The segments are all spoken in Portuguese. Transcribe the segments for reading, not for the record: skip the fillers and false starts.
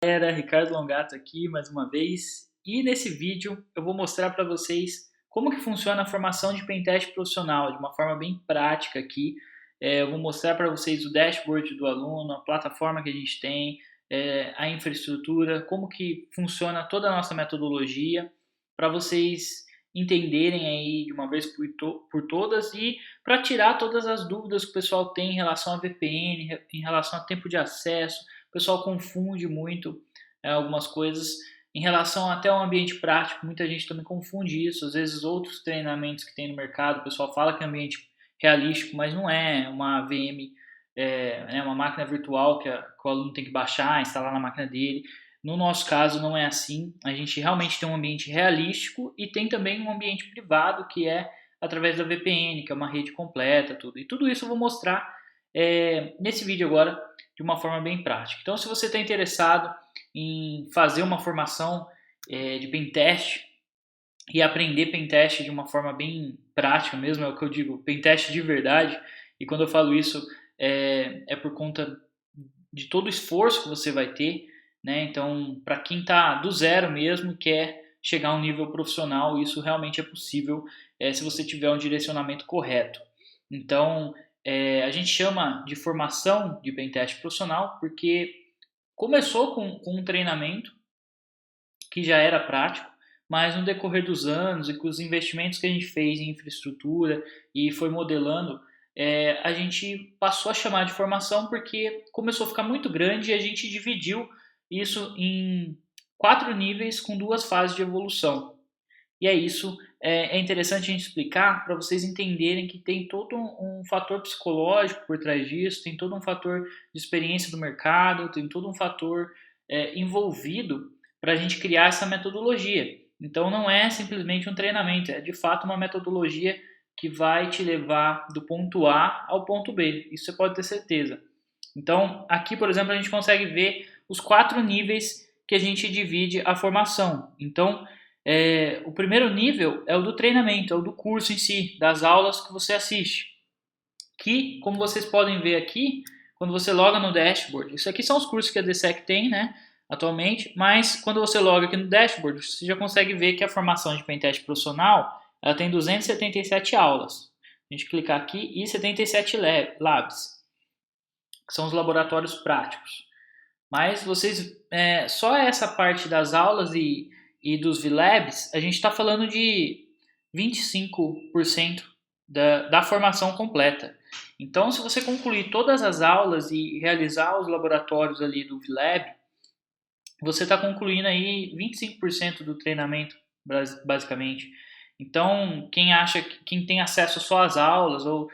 Galera, Ricardo Longato aqui mais uma vez, e nesse vídeo eu vou mostrar para vocês como que funciona a formação de pentest profissional de uma forma bem prática aqui. Eu vou mostrar para vocês o dashboard do aluno, a plataforma que a gente tem, a infraestrutura, como que funciona toda a nossa metodologia, para vocês entenderem aí de uma vez por todas e para tirar todas as dúvidas que o pessoal tem em relação a VPN, em relação a tempo de acesso. O pessoal confunde muito algumas coisas em relação até ao ambiente prático. Muita gente também confunde isso. Às vezes outros treinamentos que tem no mercado, o pessoal fala que é ambiente realístico, mas não é uma VM, uma máquina virtual que o aluno tem que baixar, instalar na máquina dele. No nosso caso não é assim. A gente realmente tem um ambiente realístico e tem também um ambiente privado que é através da VPN, que é uma rede completa, tudo. E tudo isso eu vou mostrar nesse vídeo agora de uma forma bem prática. Então, se você está interessado em fazer uma formação de pentest e aprender pentest de uma forma bem prática mesmo, é o que eu digo, pentest de verdade, e quando eu falo isso é por conta de todo o esforço que você vai ter, né? Então, para quem está do zero mesmo e quer chegar a um nível profissional, isso realmente é possível se você tiver um direcionamento correto. Então, a gente chama de formação de pentest profissional porque começou com um treinamento que já era prático, mas no decorrer dos anos e com os investimentos que a gente fez em infraestrutura e foi modelando, a gente passou a chamar de formação porque começou a ficar muito grande e a gente dividiu isso em 4 níveis com 2 fases de evolução. E é isso, é interessante a gente explicar para vocês entenderem que tem todo um fator psicológico por trás disso, tem todo um fator de experiência do mercado, tem todo um fator envolvido para a gente criar essa metodologia. Então não é simplesmente um treinamento, é de fato uma metodologia que vai te levar do ponto A ao ponto B, isso você pode ter certeza. Então aqui, por exemplo, a gente consegue ver os 4 níveis que a gente divide a formação. Então, o primeiro nível é o do treinamento, é o do curso em si, das aulas que você assiste. Que, como vocês podem ver aqui, quando você loga no dashboard, isso aqui são os cursos que a DSEC tem, né, atualmente, mas quando você loga aqui no dashboard, você já consegue ver que a formação de pentest profissional, ela tem 277 aulas. A gente clicar aqui e 77 labs, que são os laboratórios práticos. Mas vocês, só essa parte das aulas e dos VLabs, a gente está falando de 25% da formação completa. Então, se você concluir todas as aulas e realizar os laboratórios ali do VLab, você está concluindo aí 25% do treinamento, basicamente. Então, quem tem acesso só às aulas, ou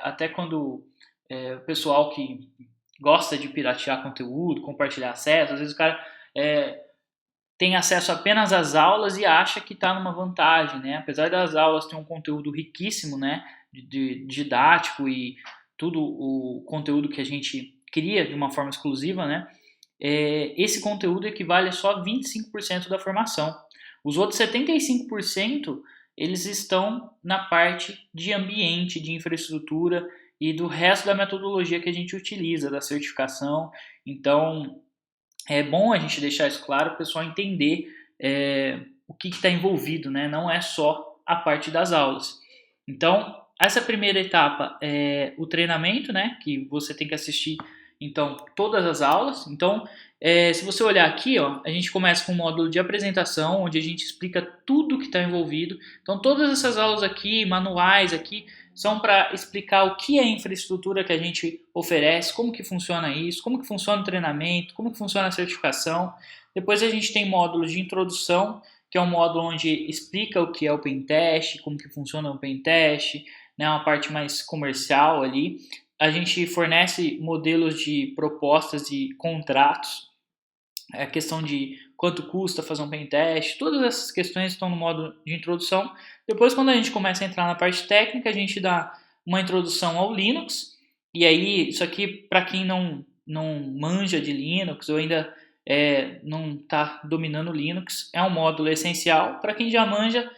até quando o pessoal que gosta de piratear conteúdo, compartilhar acesso, às vezes o cara tem acesso apenas às aulas e acha que está numa vantagem, né? Apesar das aulas ter um conteúdo riquíssimo, né, de didático e tudo o conteúdo que a gente cria de uma forma exclusiva, né? Esse conteúdo equivale a só 25% da formação. Os outros 75% eles estão na parte de ambiente, de infraestrutura e do resto da metodologia que a gente utiliza, da certificação. Então, é bom a gente deixar isso claro para o pessoal entender o que está envolvido, né? Não é só a parte das aulas. Então, essa primeira etapa é o treinamento, né? Que você tem que assistir, então, todas as aulas. Então, se você olhar aqui, ó, a gente começa com um módulo de apresentação, onde a gente explica tudo que está envolvido. Então, todas essas aulas aqui, manuais aqui, são para explicar o que é a infraestrutura que a gente oferece, como que funciona isso, como que funciona o treinamento, como que funciona a certificação. Depois a gente tem módulos de introdução, que é um módulo onde explica o que é o pentest, como que funciona o pentest, né, uma parte mais comercial ali. A gente fornece modelos de propostas e contratos, a questão de quanto custa fazer um pentest, todas essas questões estão no módulo de introdução. Depois, quando a gente começa a entrar na parte técnica, a gente dá uma introdução ao Linux, e aí, isso aqui, para quem não manja de Linux, ou ainda não está dominando Linux, é um módulo essencial. Para quem já manja,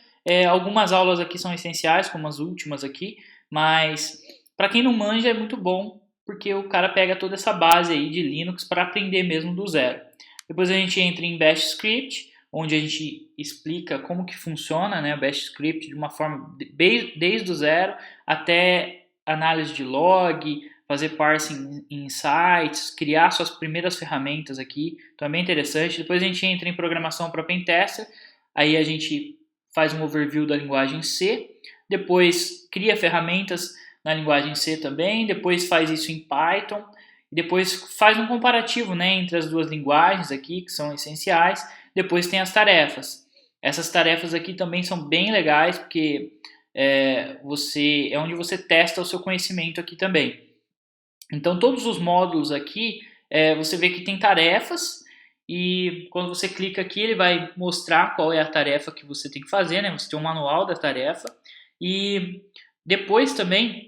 algumas aulas aqui são essenciais, como as últimas aqui, mas para quem não manja é muito bom, porque o cara pega toda essa base aí de Linux para aprender mesmo do zero. Depois a gente entra em Bash Script, onde a gente explica como que funciona, né, o Bash Script de uma forma desde o zero até análise de log, fazer parsing em sites, criar suas primeiras ferramentas aqui, então é bem interessante. Depois a gente entra em programação para Pentester, aí a gente faz um overview da linguagem C, depois cria ferramentas na linguagem C também, depois faz isso em Python, e depois faz um comparativo, né, entre as duas linguagens aqui, que são essenciais. Depois tem as tarefas. Essas tarefas aqui também são bem legais, porque é onde você testa o seu conhecimento aqui também. Então, todos os módulos aqui, você vê que tem tarefas, e quando você clica aqui, ele vai mostrar qual é a tarefa que você tem que fazer, né? Você tem um manual da tarefa, e depois também,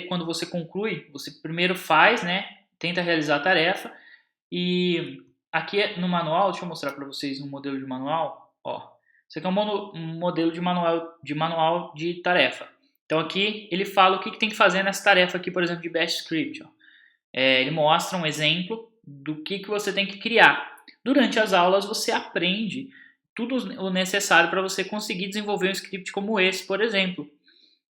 quando você conclui, você primeiro faz, né? Tenta realizar a tarefa, e aqui no manual, deixa eu mostrar para vocês um modelo de manual, ó. Isso aqui é um modelo de manual de tarefa. Então aqui ele fala o que tem que fazer nessa tarefa aqui, por exemplo, de Bash Script. Ó. Ele mostra um exemplo do que você tem que criar. Durante as aulas você aprende tudo o necessário para você conseguir desenvolver um script como esse, por exemplo.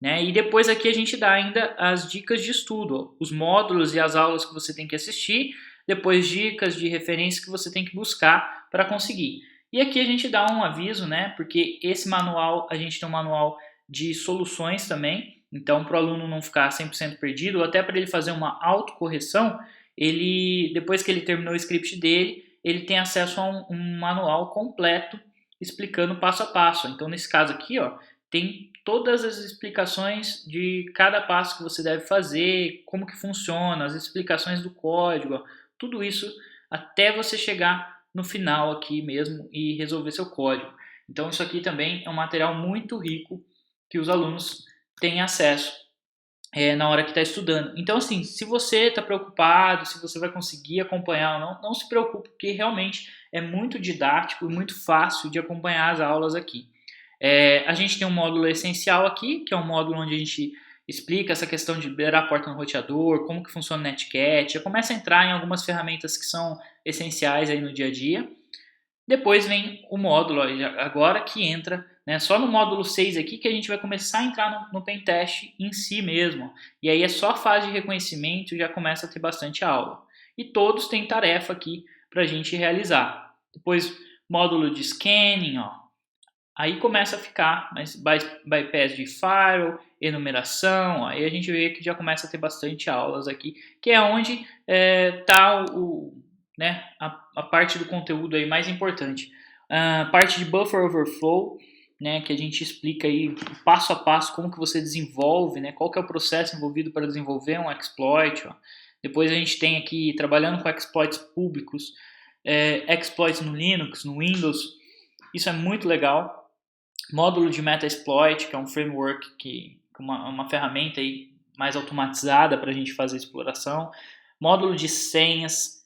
Né? E depois aqui a gente dá ainda as dicas de estudo, ó, os módulos e as aulas que você tem que assistir, depois dicas de referência que você tem que buscar para conseguir. E aqui a gente dá um aviso, né? Porque esse manual, a gente tem um manual de soluções também, então para o aluno não ficar 100% perdido, ou até para ele fazer uma autocorreção, depois que ele terminou o script dele, ele tem acesso a um manual completo explicando passo a passo. Então nesse caso aqui, ó, tem todas as explicações de cada passo que você deve fazer, como que funciona, as explicações do código, ó, tudo isso até você chegar no final aqui mesmo e resolver seu código. Então isso aqui também é um material muito rico que os alunos têm acesso na hora que está estudando. Então assim, se você está preocupado, se você vai conseguir acompanhar ou não, não se preocupe, porque realmente é muito didático e muito fácil de acompanhar as aulas aqui. A gente tem um módulo essencial aqui, que é um módulo onde a gente explica essa questão de liberar a porta no roteador, como que funciona o Netcat, já começa a entrar em algumas ferramentas que são essenciais aí no dia a dia. Depois vem o módulo, ó, agora que entra, né, só no módulo 6 aqui que a gente vai começar a entrar no pentest em si mesmo. E aí é só a fase de reconhecimento, já começa a ter bastante aula. E todos têm tarefa aqui para a gente realizar. Depois módulo de scanning, ó, aí começa a ficar mais bypass de firewall, enumeração, aí a gente vê que já começa a ter bastante aulas aqui, que é onde está né, a parte do conteúdo aí mais importante. A parte de buffer overflow, né, que a gente explica aí passo a passo como que você desenvolve, né, qual que é o processo envolvido para desenvolver um exploit. Ó. Depois a gente tem aqui, trabalhando com exploits públicos, exploits no Linux, no Windows, isso é muito legal. Módulo de Metasploit, que é um framework, uma ferramenta aí mais automatizada para a gente fazer exploração. Módulo de senhas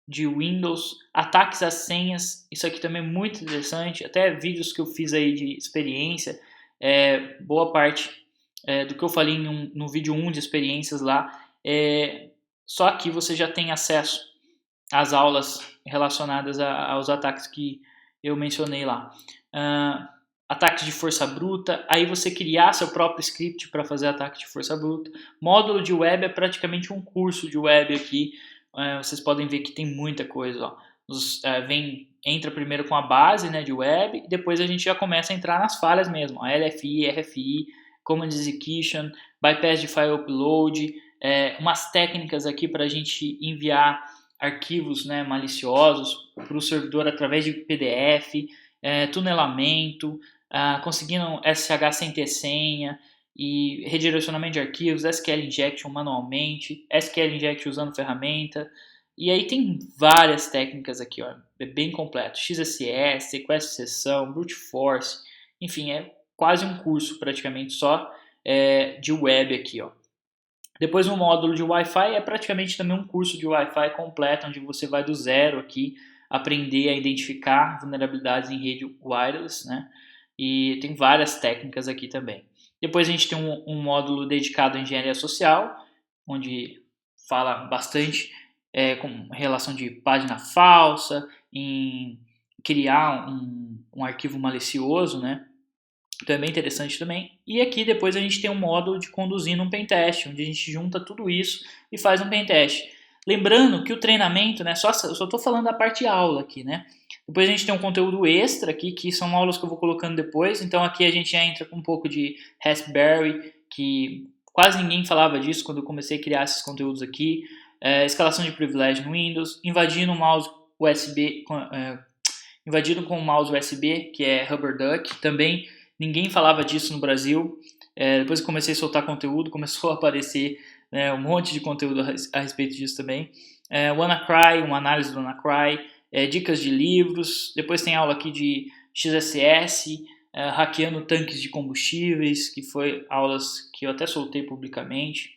de Windows, ataques às senhas, isso aqui também é muito interessante, até vídeos que eu fiz aí de experiência, boa parte do que eu falei no vídeo 1 de experiências lá, só aqui você já tem acesso às aulas relacionadas aos ataques que eu mencionei lá. Ataques de força bruta, aí você criar seu próprio script para fazer ataque de força bruta. Módulo de web é praticamente um curso de web aqui, vocês podem ver que tem muita coisa. Ó. Entra primeiro com a base, né, de web, e depois a gente já começa a entrar nas falhas mesmo, a LFI, RFI, Command Execution, bypass de file upload, umas técnicas aqui para a gente enviar arquivos, né, maliciosos para o servidor através de PDF, tunelamento, conseguindo SSH sem ter senha, e redirecionamento de arquivos, SQL injection manualmente, SQL injection usando ferramenta, e aí tem várias técnicas aqui, ó, é bem completo, XSS, sequestro de sessão, brute force, enfim, é quase um curso praticamente só de web aqui, ó. Depois um módulo de Wi-Fi é praticamente também um curso de Wi-Fi completo, onde você vai do zero aqui aprender a identificar vulnerabilidades em rede wireless, né? E tem várias técnicas aqui também. Depois a gente tem um módulo dedicado à engenharia social, onde fala bastante com relação de página falsa, em criar um arquivo malicioso, né? Então é bem interessante também. E aqui depois a gente tem um módulo de conduzindo um pentest, onde a gente junta tudo isso e faz um pentest. Lembrando que o treinamento, né, eu só estou falando da parte de aula aqui, né? Depois a gente tem um conteúdo extra aqui, que são aulas que eu vou colocando depois. Então aqui a gente já entra com um pouco de Raspberry, que quase ninguém falava disso quando eu comecei a criar esses conteúdos aqui. Escalação de privilégio no Windows, invadindo o mouse USB, invadindo com o mouse USB, que é RubberDuck, também ninguém falava disso no Brasil. Depois que comecei a soltar conteúdo, começou a aparecer um monte de conteúdo a respeito disso também. WannaCry, uma análise do WannaCry, dicas de livros. Depois tem aula aqui de XSS, hackeando tanques de combustíveis, que foi aulas que eu até soltei publicamente,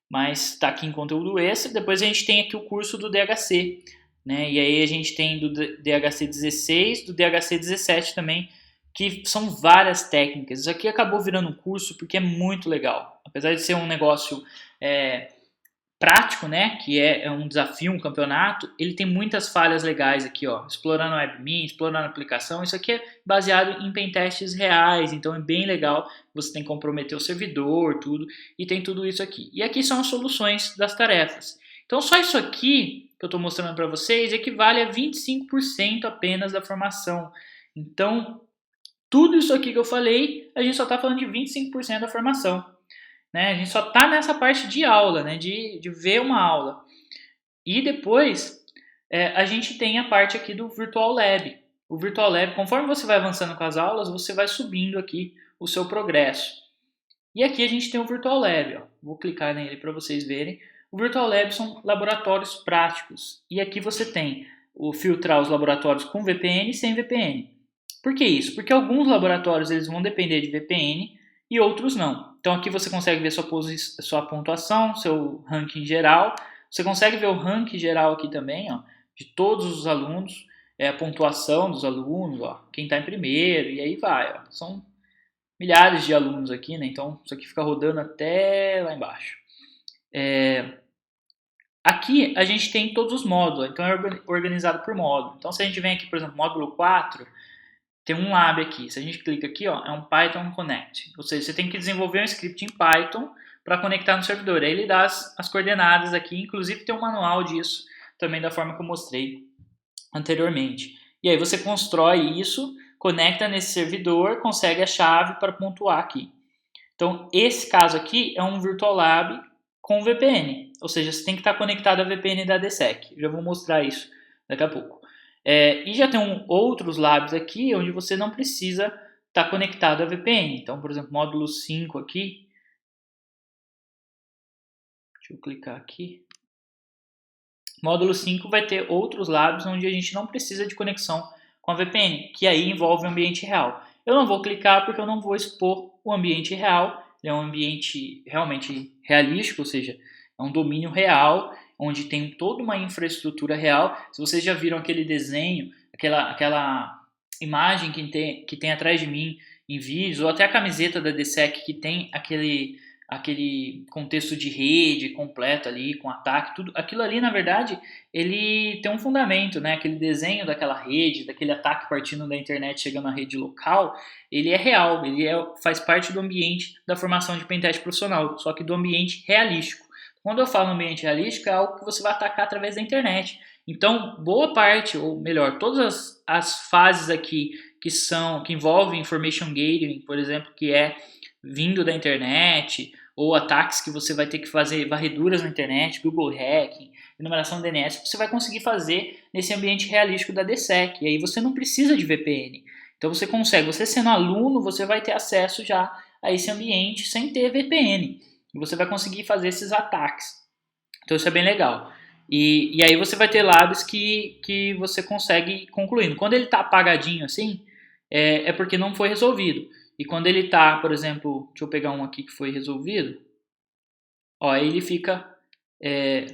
mas está aqui em conteúdo extra. Depois a gente tem aqui o curso do DHC, né? E aí a gente tem do DHC 16, do DHC 17 também, que são várias técnicas. Isso aqui acabou virando um curso porque é muito legal. Apesar de ser um negócio prático, né, que é um desafio, um campeonato, ele tem muitas falhas legais aqui, ó, explorando a WebMin, explorando a aplicação. Isso aqui é baseado em pentests reais, então é bem legal. Você tem que comprometer o servidor, tudo, e tem tudo isso aqui. E aqui são as soluções das tarefas. Então só isso aqui que eu estou mostrando para vocês equivale a 25% apenas da formação. Então tudo isso aqui que eu falei, a gente só está falando de 25% da formação. Né? A gente só está nessa parte de aula, né? de ver uma aula. E depois a gente tem a parte aqui do Virtual Lab. O Virtual Lab, conforme você vai avançando com as aulas, você vai subindo aqui o seu progresso. E aqui a gente tem o Virtual Lab. Ó. Vou clicar nele para vocês verem. O Virtual Lab são laboratórios práticos. E aqui você tem o filtrar os laboratórios com VPN e sem VPN. Por que isso? Porque alguns laboratórios eles vão depender de VPN e outros não. Então aqui você consegue ver sua pontuação, seu ranking geral. Você consegue ver o ranking geral aqui também, ó, de todos os alunos, a pontuação dos alunos, ó, quem está em primeiro, e aí vai. Ó. São milhares de alunos aqui, né? Então isso aqui fica rodando até lá embaixo. Aqui a gente tem todos os módulos, então é organizado por módulo. Então se a gente vem aqui, por exemplo, módulo 4, tem um lab aqui. Se a gente clica aqui, ó, é um Python Connect. Ou seja, você tem que desenvolver um script em Python para conectar no servidor. Aí ele dá as coordenadas aqui. Inclusive tem um manual disso, também da forma que eu mostrei anteriormente. E aí você constrói isso, conecta nesse servidor, consegue a chave para pontuar aqui. Então, esse caso aqui é um Virtual Lab com VPN. Ou seja, você tem que estar conectado à VPN da DSEC. Já vou mostrar isso daqui a pouco. E já tem outros labs aqui onde você não precisa estar conectado à VPN. Então, por exemplo, módulo 5 aqui. Deixa eu clicar aqui. Módulo 5 vai ter outros labs onde a gente não precisa de conexão com a VPN, que aí envolve o ambiente real. Eu não vou clicar porque eu não vou expor o ambiente real. Ele é um ambiente realmente realístico, ou seja, é um domínio real, onde tem toda uma infraestrutura real. Se vocês já viram aquele desenho, aquela imagem que tem atrás de mim em vídeos, ou até a camiseta da DSEC que tem aquele contexto de rede completo ali, com ataque, tudo, aquilo ali, na verdade, ele tem um fundamento, né? Aquele desenho daquela rede, daquele ataque partindo da internet chegando à rede local, ele é real, faz parte do ambiente da formação de pentest profissional, só que do ambiente realístico. Quando eu falo ambiente realístico, é algo que você vai atacar através da internet. Então, boa parte, ou melhor, todas as fases aqui que envolvem information gathering, por exemplo, que é vindo da internet, ou ataques que você vai ter que fazer varreduras na internet, Google Hacking, enumeração DNS, você vai conseguir fazer nesse ambiente realístico da DSEC. E aí você não precisa de VPN. Então você consegue, você sendo aluno, você vai ter acesso já a esse ambiente sem ter VPN. E você vai conseguir fazer esses ataques. Então isso é bem legal. E aí você vai ter labs que você consegue concluindo. Quando ele está apagadinho assim, é porque não foi resolvido. E quando ele está, por exemplo, deixa eu pegar um aqui que foi resolvido, ó, ele fica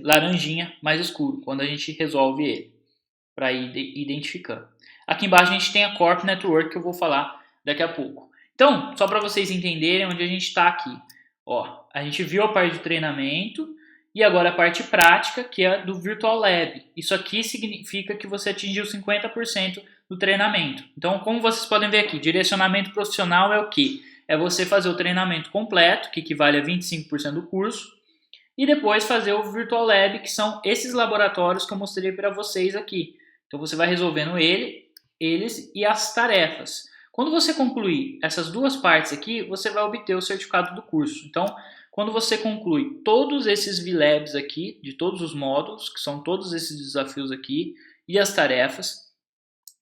laranjinha mais escuro, quando a gente resolve ele, para ir identificando. Aqui embaixo a gente tem a Corp Network, que eu vou falar daqui a pouco. Então, só para vocês entenderem onde a gente está aqui. Ó, a gente viu a parte de treinamento, E agora a parte prática, que é do Virtual Lab. Isso aqui significa que você atingiu 50% do treinamento. Então, como vocês podem ver aqui, direcionamento profissional é o quê? É você fazer o treinamento completo, que equivale a 25% do curso, e depois fazer o Virtual Lab, que são esses laboratórios que eu mostrei para vocês aqui. Então, você vai resolvendo eles e as tarefas. Quando você concluir essas duas partes aqui, você vai obter o certificado do curso. Então, quando você conclui todos esses VLabs aqui, de todos os módulos, que são todos esses desafios aqui, e as tarefas,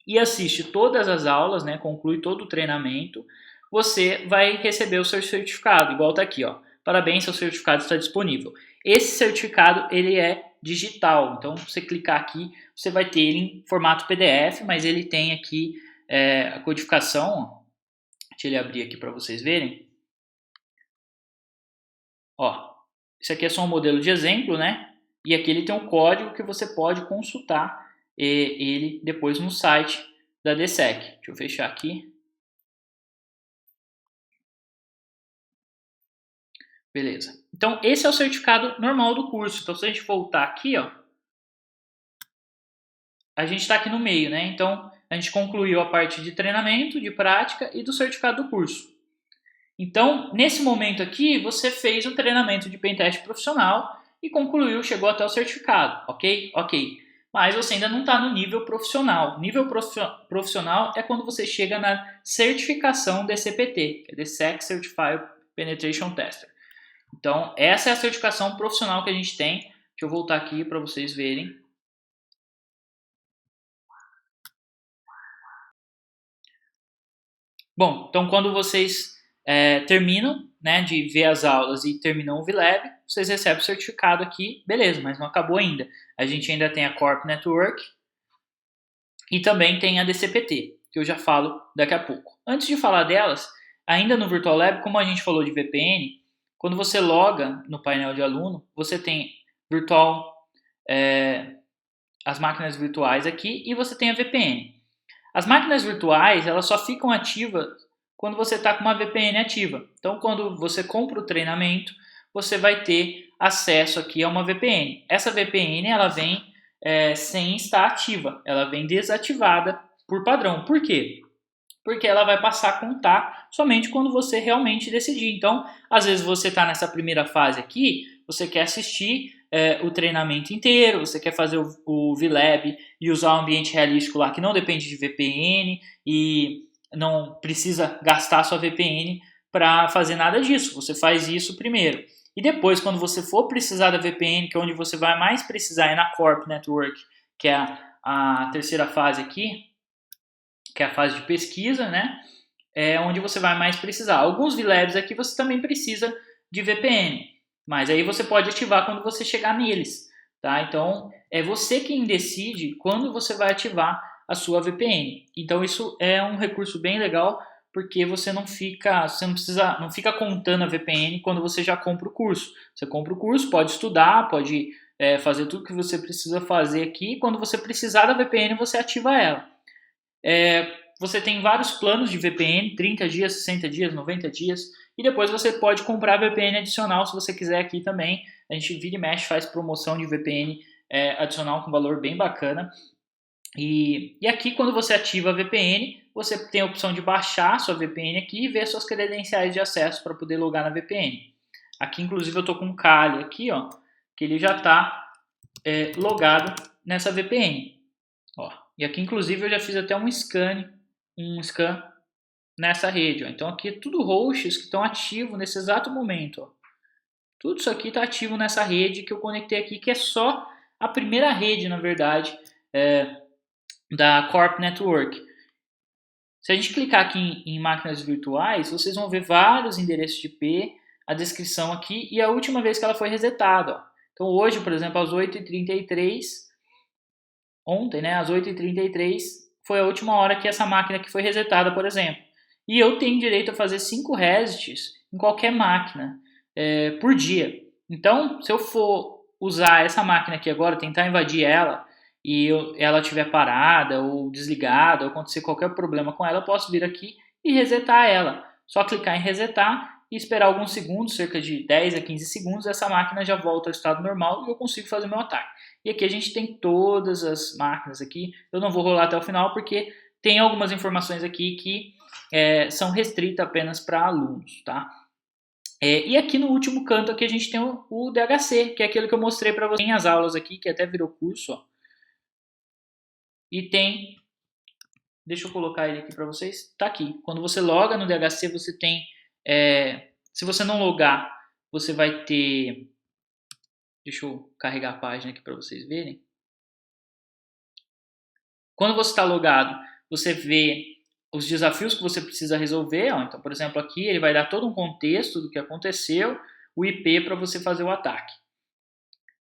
e assiste todas as aulas, né, conclui todo o treinamento, você vai receber o seu certificado, igual está aqui, ó. Parabéns, seu certificado está disponível. Esse certificado, ele é digital, então se você clicar aqui, você vai ter ele em formato PDF, mas ele tem aqui a codificação, ó. Deixa ele abrir aqui para vocês verem. Ó, isso aqui é só um modelo de exemplo, né? E aqui ele tem um código que você pode consultar ele depois no site da DSEC. Deixa eu fechar aqui. Beleza. Então, esse é o certificado normal do curso. Então, se a gente voltar aqui, ó, a gente está aqui no meio, né? Então, a gente concluiu a parte de treinamento, de prática e do certificado do curso. Então, nesse momento aqui, você fez um treinamento de pentest profissional e concluiu, chegou até o certificado, ok? Ok. Mas você ainda não está no nível profissional. Nível profissional é quando você chega na certificação DCPT, que é DSEC Certified Penetration Tester. Então, essa é a certificação profissional que a gente tem. Deixa eu voltar aqui para vocês verem. Bom, então quando vocês terminam, né, de ver as aulas e terminam o VLab, vocês recebem o certificado aqui, beleza, mas não acabou ainda. A gente ainda tem a Corp Network e também tem a DCPT, que eu já falo daqui a pouco. Antes de falar delas, ainda no Virtual Lab, como a gente falou de VPN, quando você loga no painel de aluno, você tem as máquinas virtuais aqui e você tem a VPN. As máquinas virtuais, elas só ficam ativas quando você está com uma VPN ativa. Então, quando você compra o treinamento, você vai ter acesso aqui a uma VPN. Essa VPN, ela vem sem estar ativa. Ela vem desativada por padrão. Por quê? Porque ela vai passar a contar somente quando você realmente decidir. Então, às vezes você está nessa primeira fase aqui, você quer assistir o treinamento inteiro, você quer fazer o VLab e usar um ambiente realístico lá que não depende de VPN e não precisa gastar sua VPN para fazer nada disso. Você faz isso primeiro. E depois, quando você for precisar da VPN, que é onde você vai mais precisar, é na Corp Network, que é a terceira fase aqui, que é a fase de pesquisa, né? É onde você vai mais precisar. Alguns VLabs aqui você também precisa de VPN, mas aí você pode ativar quando você chegar neles, tá? Então, é você quem decide quando você vai ativar a sua VPN. Então, isso é um recurso bem legal, porque você não fica contando a VPN quando você já compra o curso. Você compra o curso, pode estudar, pode fazer tudo que você precisa fazer aqui. Quando você precisar da VPN, você ativa ela. Você tem vários planos de VPN, 30 dias, 60 dias, 90 dias, e depois você pode comprar VPN adicional se você quiser aqui também. A gente vira e mexe, faz promoção de VPN adicional com valor bem bacana. E aqui, quando você ativa a VPN, você tem a opção de baixar a sua VPN aqui e ver suas credenciais de acesso para poder logar na VPN. Aqui, inclusive, eu estou com um Kali aqui, ó, que ele já está logado nessa VPN. Ó. E aqui, inclusive, eu já fiz até um scan nessa rede. Ó. Então, aqui é tudo hosts que estão ativos nesse exato momento. Ó. Tudo isso aqui está ativo nessa rede que eu conectei aqui, que é só a primeira rede, na verdade, da Corp Network. Se a gente clicar aqui em máquinas virtuais, vocês vão ver vários endereços de IP, a descrição aqui e a última vez que ela foi resetada. Ó. Então, hoje, por exemplo, às 8h33, ontem, né, às 8h33, foi a última hora que essa máquina aqui foi resetada, por exemplo. E eu tenho direito a fazer 5 resets em qualquer máquina por dia. Então, se eu for usar essa máquina aqui agora, tentar invadir ela, e ela estiver parada ou desligada, ou acontecer qualquer problema com ela, eu posso vir aqui e resetar ela. Só clicar em resetar e esperar alguns segundos, cerca de 10 a 15 segundos, essa máquina já volta ao estado normal e eu consigo fazer meu ataque. E aqui a gente tem todas as máquinas aqui, eu não vou rolar até o final porque tem algumas informações aqui que são restritas apenas para alunos, tá? E aqui no último canto aqui a gente tem o DHC, que é aquele que eu mostrei para vocês. Tem as aulas aqui, que até virou curso, ó. E tem, deixa eu colocar ele aqui para vocês, tá aqui. Quando você loga no DHC, você tem, se você não logar, você vai ter, deixa eu carregar a página aqui para vocês verem. Quando você está logado, você vê os desafios que você precisa resolver. Ó. Então, por exemplo, aqui ele vai dar todo um contexto do que aconteceu, o IP para você fazer o ataque.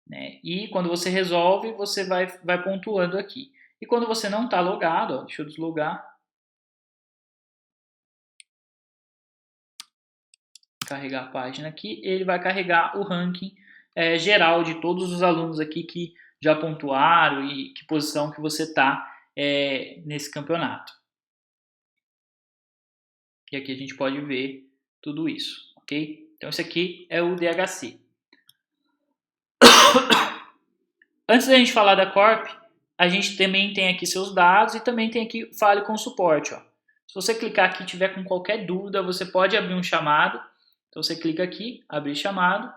Né? E quando você resolve, você vai pontuando aqui. E quando você não está logado, ó, deixa eu deslogar. Carregar a página aqui, ele vai carregar o ranking geral de todos os alunos aqui que já pontuaram e que posição que você está nesse campeonato. E aqui a gente pode ver tudo isso, ok? Então esse aqui é o DHC. Antes da gente falar da Corp, a gente também tem aqui seus dados e também tem aqui Fale com Suporte. Ó. Se você clicar aqui e tiver com qualquer dúvida, você pode abrir um chamado. Então você clica aqui, abrir chamado,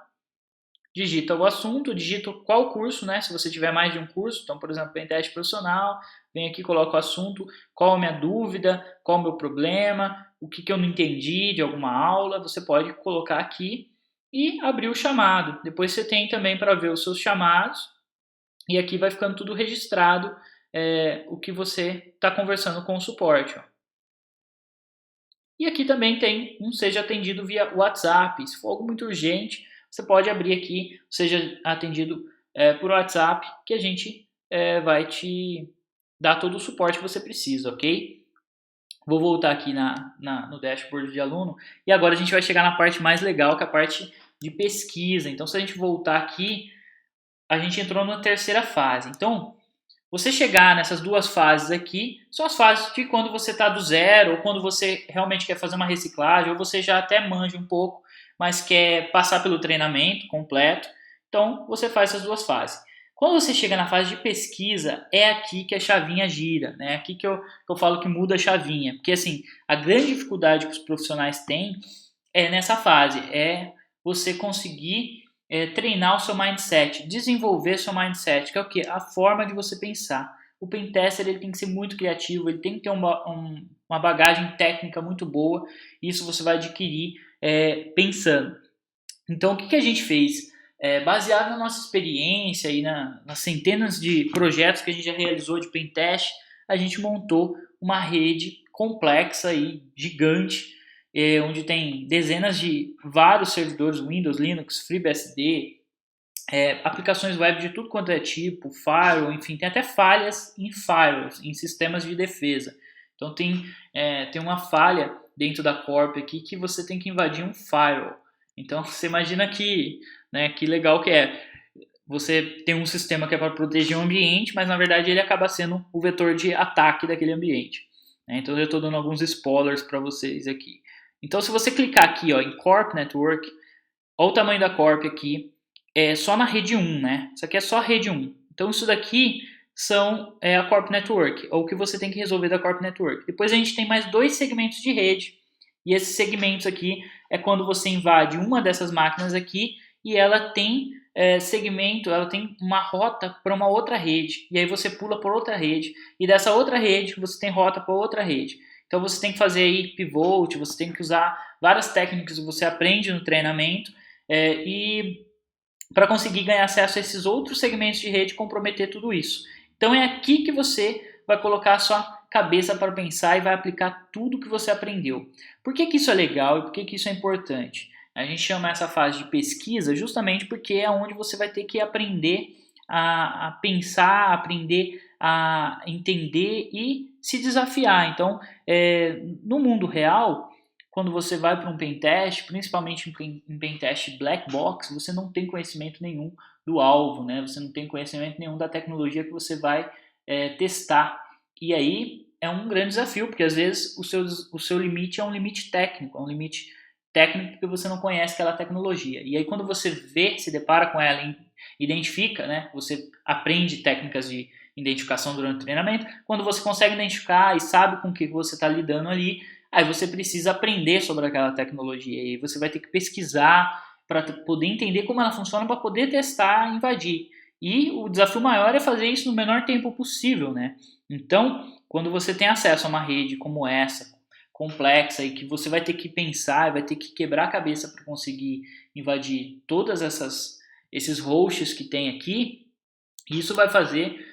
digita o assunto, digita qual curso, né? Se você tiver mais de um curso, então por exemplo, Pentest profissional, vem aqui, coloca o assunto, qual a minha dúvida, qual o meu problema, o que eu não entendi de alguma aula, você pode colocar aqui e abrir o chamado. Depois você tem também para ver os seus chamados e aqui vai ficando tudo registrado o que você está conversando com o suporte. Ó. E aqui também tem um seja atendido via WhatsApp. Se for algo muito urgente, você pode abrir aqui, seja atendido por WhatsApp, que a gente vai te dar todo o suporte que você precisa, ok? Vou voltar aqui no dashboard de aluno e agora a gente vai chegar na parte mais legal, que é a parte de pesquisa. Então, se a gente voltar aqui, a gente entrou na terceira fase. Então, você chegar nessas duas fases aqui, são as fases de quando você está do zero, ou quando você realmente quer fazer uma reciclagem, ou você já até manja um pouco, mas quer passar pelo treinamento completo. Então, você faz essas duas fases. Quando você chega na fase de pesquisa, é aqui que a chavinha gira, né? Aqui que eu falo que muda a chavinha. Porque, assim, a grande dificuldade que os profissionais têm é nessa fase, é você conseguir treinar o seu mindset, desenvolver seu mindset, que é o quê? A forma de você pensar. O pentester ele tem que ser muito criativo, ele tem que ter uma bagagem técnica muito boa, isso você vai adquirir pensando. Então, o que a gente fez? Baseado na nossa experiência e nas centenas de projetos que a gente já realizou de pentest, a gente montou uma rede complexa e gigante, onde tem dezenas de vários servidores Windows, Linux, FreeBSD, aplicações web de tudo quanto é tipo, firewall, enfim, tem até falhas em firewalls, em sistemas de defesa. Então tem uma falha dentro da Corp aqui que você tem que invadir um firewall. Então você imagina que legal que é. Você tem um sistema que é para proteger o ambiente, mas na verdade ele acaba sendo o vetor de ataque daquele ambiente. Então eu estou dando alguns spoilers para vocês aqui. Então, se você clicar aqui ó, em Corp Network, olha o tamanho da Corp aqui, só na rede 1, né? Isso aqui é só a rede 1. Então, isso daqui são a Corp Network, ou o que você tem que resolver da Corp Network. Depois a gente tem mais 2 segmentos de rede, e esses segmentos aqui é quando você invade uma dessas máquinas aqui e ela tem segmento, ela tem uma rota para uma outra rede, e aí você pula por outra rede, e dessa outra rede você tem rota para outra rede. Então você tem que fazer aí pivot, você tem que usar várias técnicas que você aprende no treinamento e para conseguir ganhar acesso a esses outros segmentos de rede e comprometer tudo isso. Então é aqui que você vai colocar a sua cabeça para pensar e vai aplicar tudo que você aprendeu. Por que isso é legal e por que isso é importante? A gente chama essa fase de pesquisa justamente porque é onde você vai ter que aprender a pensar, aprender a entender e se desafiar. Então, no mundo real, quando você vai para um pentest, principalmente em pentest black box, você não tem conhecimento nenhum do alvo, né? Você não tem conhecimento nenhum da tecnologia que você vai testar. E aí é um grande desafio, porque às vezes o seu limite é um limite técnico, é um limite técnico porque você não conhece aquela tecnologia. E aí quando você vê, se depara com ela e identifica, né, você aprende técnicas de identificação durante o treinamento, quando você consegue identificar e sabe com o que você está lidando ali, aí você precisa aprender sobre aquela tecnologia e você vai ter que pesquisar para poder entender como ela funciona para poder testar e invadir. E o desafio maior é fazer isso no menor tempo possível, né? Então, quando você tem acesso a uma rede como essa, complexa, e que você vai ter que pensar, vai ter que quebrar a cabeça para conseguir invadir todas esses hosts que tem aqui, isso vai fazer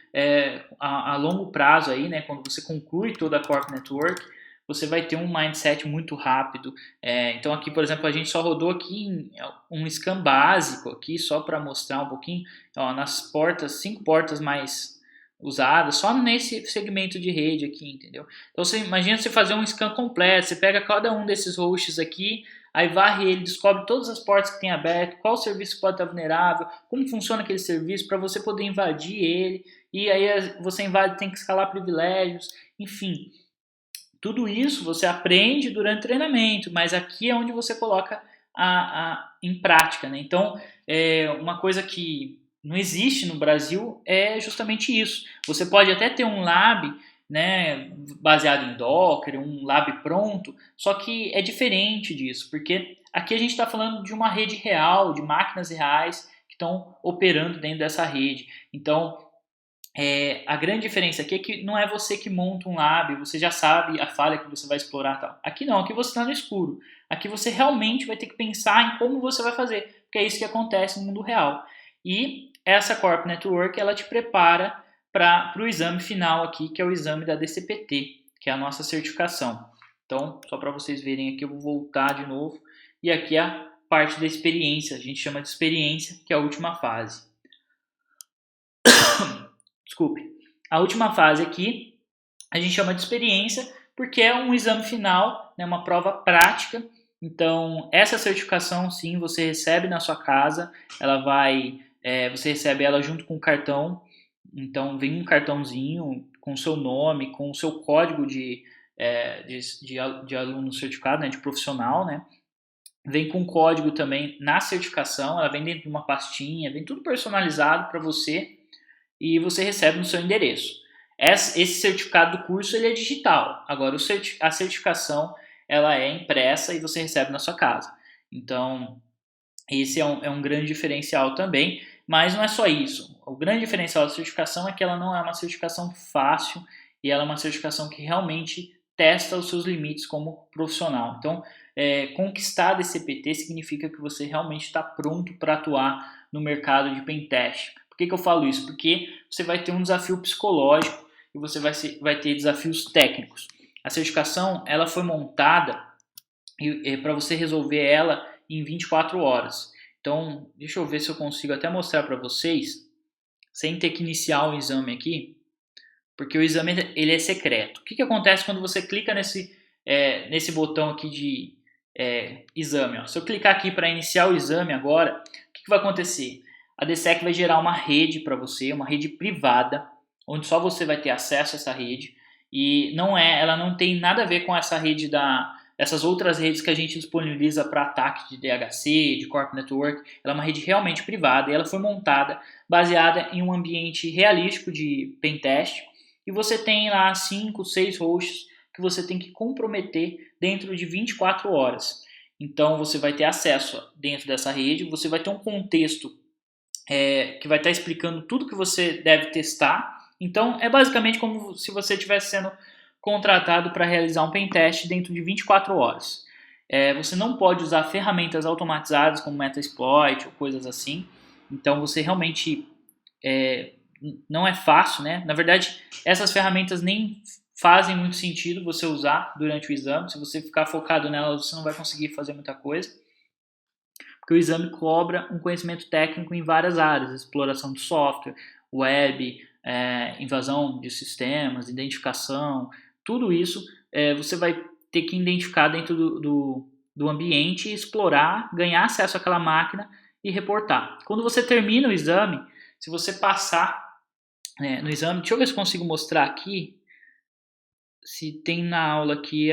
a longo prazo aí, né? Quando você conclui toda a Corp Network, você vai ter um mindset muito rápido. Então aqui, por exemplo, a gente só rodou aqui um scan básico aqui, só para mostrar um pouquinho, ó, nas portas, 5 portas mais usadas, só nesse segmento de rede aqui, entendeu? Então você imagina você fazer um scan completo, você pega cada um desses hosts aqui, aí varre ele, descobre todas as portas que tem aberto, qual serviço pode estar vulnerável, como funciona aquele serviço para você poder invadir ele, e aí você invade, tem que escalar privilégios, enfim. Tudo isso você aprende durante o treinamento, mas aqui é onde você coloca em prática, né? Então, uma coisa que não existe no Brasil é justamente isso. Você pode até ter um lab, né, baseado em Docker, um lab pronto, só que é diferente disso, porque aqui a gente está falando de uma rede real, de máquinas reais que estão operando dentro dessa rede. Então, a grande diferença aqui é que não é você que monta um lab, você já sabe a falha que você vai explorar, tal. Aqui não, aqui você está no escuro. Aqui você realmente vai ter que pensar em como você vai fazer, porque é isso que acontece no mundo real. E essa Corp Network, ela te prepara para o exame final aqui, que é o exame da DCPT, que é a nossa certificação. Então, só para vocês verem aqui, eu vou voltar de novo. E aqui é a parte da experiência, a gente chama de experiência, que é a última fase. Desculpe. A última fase aqui a gente chama de experiência porque é um exame final, né, uma prova prática. Então, essa certificação, sim, você recebe na sua casa. Ela vai, você recebe ela junto com o cartão. Então, vem um cartãozinho com o seu nome, com o seu código de aluno certificado, né, de profissional, né? Vem com código também na certificação. Ela vem dentro de uma pastinha, vem tudo personalizado para você e você recebe no seu endereço. Esse certificado do curso ele é digital. Agora a certificação ela é impressa e você recebe na sua casa. Então esse é um grande diferencial também, mas não é só isso. O grande diferencial da certificação é que ela não é uma certificação fácil e ela é uma certificação que realmente testa os seus limites como profissional. Então, conquistar a DCPT significa que você realmente está pronto para atuar no mercado de pentest. Por que eu falo isso? Porque você vai ter um desafio psicológico e você vai ter desafios técnicos. A certificação ela foi montada para você resolver ela em 24 horas. Então, deixa eu ver se eu consigo até mostrar para vocês, sem ter que iniciar o exame aqui, porque o exame ele é secreto. O que acontece quando você clica nesse botão aqui de exame? Ó. Se eu clicar aqui para iniciar o exame agora, o que vai acontecer? A DSEC vai gerar uma rede para você, uma rede privada, onde só você vai ter acesso a essa rede, e ela não tem nada a ver com essa rede essas outras redes que a gente disponibiliza para ataque de DHC, de Corp Network. Ela é uma rede realmente privada e ela foi montada baseada em um ambiente realístico de pentest, e você tem lá 5, 6 hosts que você tem que comprometer dentro de 24 horas. Então você vai ter acesso dentro dessa rede, você vai ter um contexto que vai estar explicando tudo que você deve testar. Então é basicamente como se você estivesse sendo contratado para realizar um pentest dentro de 24 horas. Você não pode usar ferramentas automatizadas como Metasploit ou coisas assim. Então você realmente não é fácil, né? Na verdade, essas ferramentas nem fazem muito sentido você usar durante o exame. Se você ficar focado nelas, você não vai conseguir fazer muita coisa. Porque o exame cobra um conhecimento técnico em várias áreas, exploração de software, web, invasão de sistemas, identificação, tudo isso você vai ter que identificar dentro do ambiente, explorar, ganhar acesso àquela máquina e reportar. Quando você termina o exame, se você passar no exame, deixa eu ver se consigo mostrar aqui, se tem na aula aqui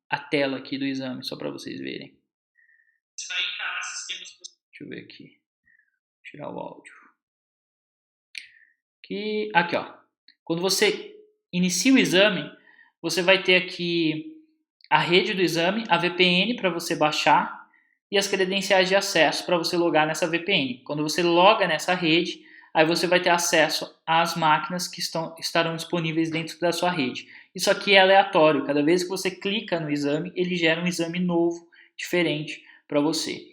a tela aqui do exame, só para vocês verem. Você vai encarar sistemas... Deixa eu ver aqui. Tirar o áudio. Aqui, ó. Quando você inicia o exame, você vai ter aqui a rede do exame, a VPN para você baixar e as credenciais de acesso para você logar nessa VPN. Quando você loga nessa rede, aí você vai ter acesso às máquinas que estarão disponíveis dentro da sua rede. Isso aqui é aleatório. Cada vez que você clica no exame, ele gera um exame novo, diferente para você.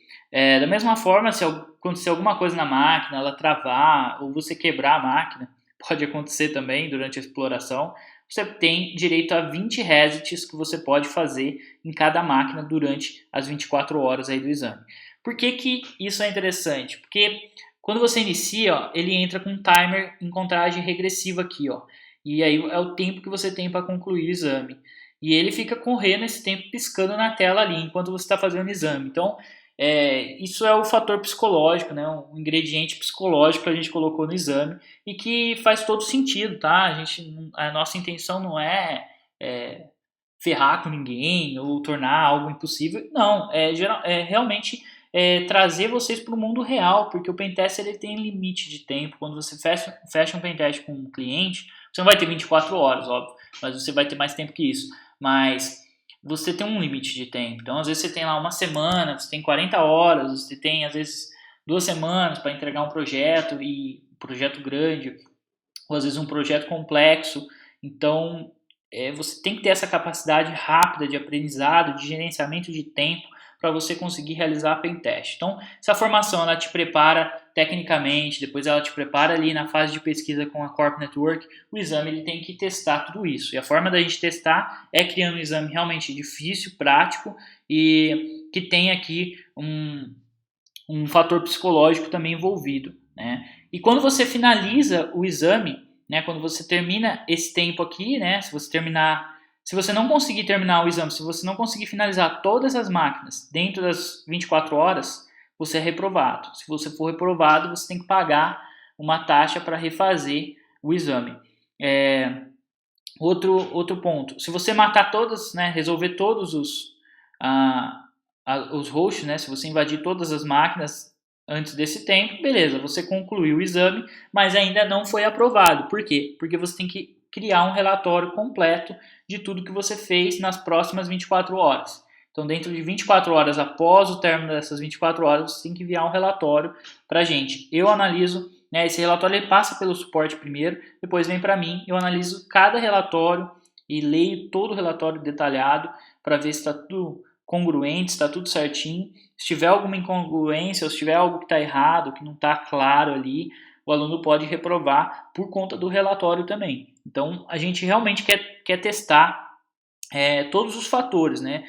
Da mesma forma, se acontecer alguma coisa na máquina, ela travar ou você quebrar a máquina, pode acontecer também durante a exploração, você tem direito a 20 resets que você pode fazer em cada máquina durante as 24 horas aí do exame. Por que isso é interessante? Porque quando você inicia, ó, ele entra com um timer em contagem regressiva aqui, ó, e aí é o tempo que você tem para concluir o exame. E ele fica correndo esse tempo piscando na tela ali enquanto você está fazendo o exame. Então, isso é o fator psicológico, né? Um ingrediente psicológico que a gente colocou no exame e que faz todo sentido, tá? A nossa intenção não é ferrar com ninguém ou tornar algo impossível, não, realmente trazer vocês para o mundo real, porque o pentest ele tem limite de tempo. Quando você fecha um pentest com um cliente, você não vai ter 24 horas, óbvio, mas você vai ter mais tempo que isso, mas você tem um limite de tempo. Então, às vezes você tem lá uma semana, você tem 40 horas, você tem, às vezes, 2 semanas para entregar um projeto, e um projeto grande, ou às vezes um projeto complexo. Então, você tem que ter essa capacidade rápida de aprendizado, de gerenciamento de tempo, para você conseguir realizar a pentest. Então, se a formação ela te prepara tecnicamente, depois ela te prepara ali na fase de pesquisa com a Corp Network, o exame ele tem que testar tudo isso. E a forma da gente testar é criando um exame realmente difícil, prático e que tem aqui um fator psicológico também envolvido, né? E quando você finaliza o exame, né, quando você termina esse tempo aqui, né, se você não conseguir terminar o exame, se você não conseguir finalizar todas as máquinas dentro das 24 horas, você é reprovado. Se você for reprovado, você tem que pagar uma taxa para refazer o exame. Outro ponto, se você matar todas, né, resolver todos os hosts, né, se você invadir todas as máquinas antes desse tempo, beleza, você concluiu o exame, mas ainda não foi aprovado. Por quê? Porque você tem que criar um relatório completo de tudo que você fez nas próximas 24 horas. Então, dentro de 24 horas após o término dessas 24 horas, você tem que enviar um relatório para a gente. Eu analiso, né, esse relatório ele passa pelo suporte primeiro, depois vem para mim, eu analiso cada relatório e leio todo o relatório detalhado para ver se está tudo congruente, está tudo certinho. Se tiver alguma incongruência ou se tiver algo que está errado, que não está claro ali, o aluno pode reprovar por conta do relatório também. Então, a gente realmente quer testar todos os fatores, né?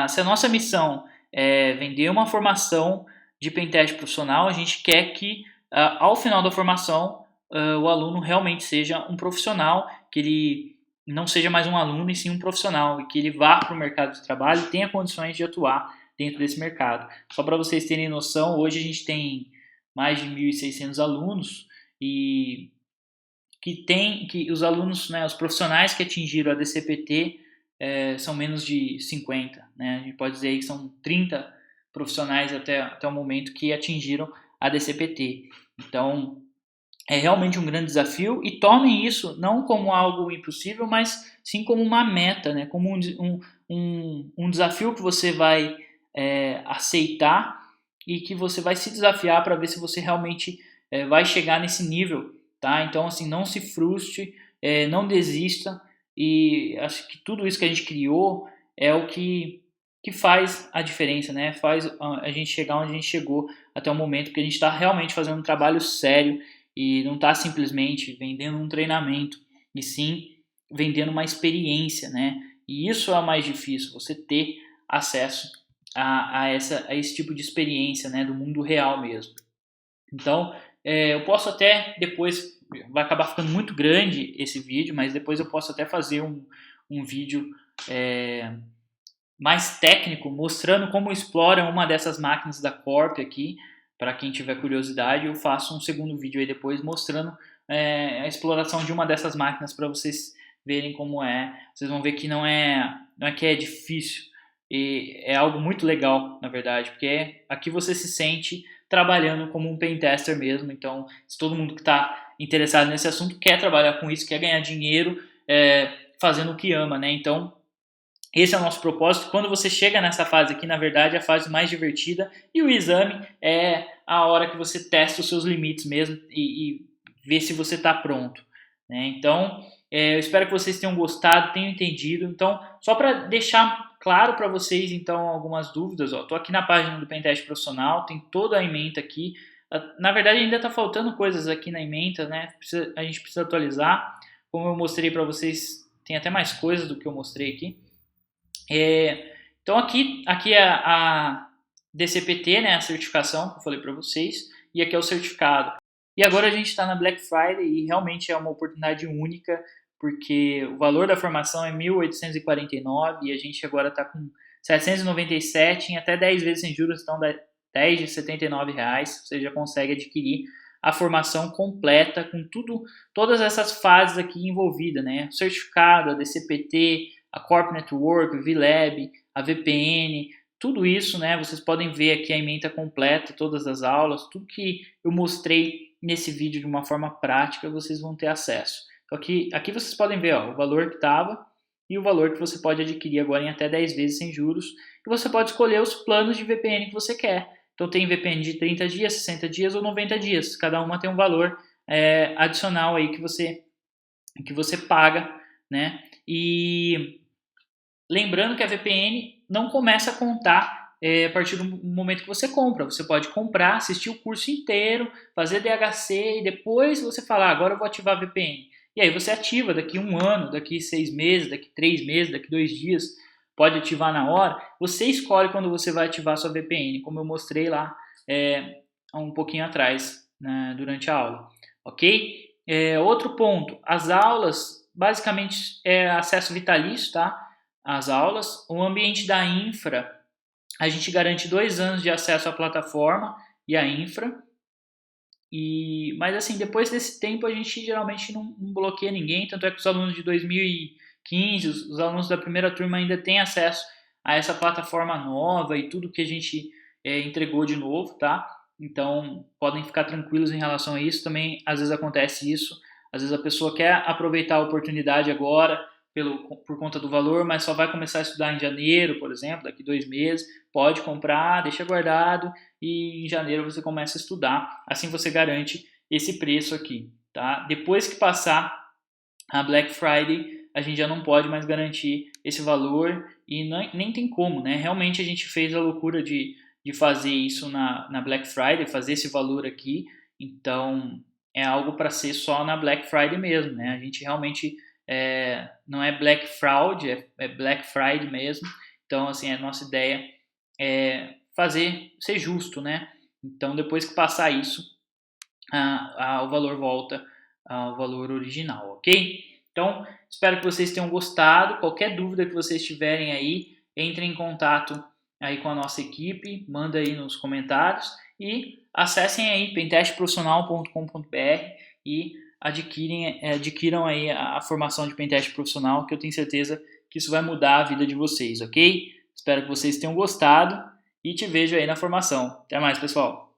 Se a nossa missão é vender uma formação de pentest profissional, a gente quer que ao final da formação o aluno realmente seja um profissional, que ele não seja mais um aluno e sim um profissional, e que ele vá para o mercado de trabalho e tenha condições de atuar dentro desse mercado. Só para vocês terem noção, hoje a gente tem mais de 1.600 alunos e que os alunos, né, os profissionais que atingiram a DCPT são menos de 50, né? A gente pode dizer aí que são 30 profissionais até o momento que atingiram a DCPT. Então, é realmente um grande desafio, e tomem isso não como algo impossível, mas sim como uma meta, né? Como um desafio que você vai aceitar e que você vai se desafiar para ver se você realmente vai chegar nesse nível, tá? Então, assim, não se frustre, não desista, e acho que tudo isso que a gente criou é o que faz a diferença, né? Faz a gente chegar onde a gente chegou até o momento, porque a gente está realmente fazendo um trabalho sério e não está simplesmente vendendo um treinamento, e sim vendendo uma experiência, né? E isso é o mais difícil, você ter acesso a esse tipo de experiência, né? Do mundo real mesmo. Então, eu posso até depois, vai acabar ficando muito grande esse vídeo, mas depois eu posso até fazer um vídeo mais técnico, mostrando como explora uma dessas máquinas da Corp aqui. Para quem tiver curiosidade, eu faço um segundo vídeo aí depois mostrando a exploração de uma dessas máquinas para vocês verem como é. Vocês vão ver que não é que é difícil, e é algo muito legal, na verdade, porque aqui você se sente trabalhando como um pentester mesmo. Então, se todo mundo que está interessado nesse assunto quer trabalhar com isso, quer ganhar dinheiro fazendo o que ama, né? Então, esse é o nosso propósito. Quando você chega nessa fase aqui, na verdade, é a fase mais divertida, e o exame é a hora que você testa os seus limites mesmo e vê se você está pronto, né? Então, eu espero que vocês tenham gostado, tenham entendido. Então, só para deixar claro para vocês, então, algumas dúvidas, estou aqui na página do Pentest Profissional, tem toda a ementa aqui. Na verdade, ainda está faltando coisas aqui na ementa, né? A gente precisa atualizar. Como eu mostrei para vocês, tem até mais coisas do que eu mostrei aqui. Então aqui é a DCPT, né, a certificação que eu falei para vocês, e aqui é o certificado. E agora a gente está na Black Friday e realmente é uma oportunidade única, porque o valor da formação é R$ 1.849 e a gente agora está com 797 em até 10 vezes sem juros, então dá 10 de R$ 79, você já consegue adquirir a formação completa com todas essas fases aqui envolvidas, né? O certificado, a DCPT, a Corp Network, o VLab, a VPN, tudo isso, né? Vocês podem ver aqui a ementa completa, todas as aulas, tudo que eu mostrei nesse vídeo de uma forma prática, vocês vão ter acesso. Então aqui vocês podem ver o valor que estava e o valor que você pode adquirir agora em até 10 vezes sem juros. E você pode escolher os planos de VPN que você quer. Então tem VPN de 30 dias, 60 dias ou 90 dias. Cada uma tem um valor adicional aí que você paga, né? E lembrando que a VPN não começa a contar a partir do momento que você compra. Você pode comprar, assistir o curso inteiro, fazer DHC e depois você falar, agora eu vou ativar a VPN. E aí você ativa daqui 1 ano, daqui 6 meses, daqui 3 meses, daqui 2 dias, pode ativar na hora. Você escolhe quando você vai ativar a sua VPN, como eu mostrei lá um pouquinho atrás, né, durante a aula. Ok? Outro ponto, as aulas, basicamente é acesso vitalício, tá? As aulas. O ambiente da infra, a gente garante 2 anos de acesso à plataforma e à infra. Mas assim, depois desse tempo a gente geralmente não bloqueia ninguém, tanto é que os alunos de 2015, os alunos da primeira turma ainda têm acesso a essa plataforma nova e tudo que a gente entregou de novo, tá? Então podem ficar tranquilos em relação a isso. Também às vezes acontece isso, às vezes a pessoa quer aproveitar a oportunidade agora por conta do valor, mas só vai começar a estudar em janeiro, por exemplo, daqui 2 meses, pode comprar, deixa guardado e em janeiro você começa a estudar, assim você garante esse preço aqui, tá? Depois que passar a Black Friday, a gente já não pode mais garantir esse valor e nem tem como, né? Realmente a gente fez a loucura de fazer isso na Black Friday, fazer esse valor aqui, então é algo para ser só na Black Friday mesmo, né? A gente realmente não é Black Fraud, é Black Friday mesmo. Então, assim, a nossa ideia é ser justo, né? Então, depois que passar isso, o valor volta ao valor original, ok? Então, espero que vocês tenham gostado. Qualquer dúvida que vocês tiverem aí, entrem em contato aí com a nossa equipe, manda aí nos comentários e acessem aí pentestprofissional.com.br e adquiram aí a formação de pentest profissional, que eu tenho certeza que isso vai mudar a vida de vocês, ok? Espero que vocês tenham gostado e te vejo aí na formação. Até mais, pessoal!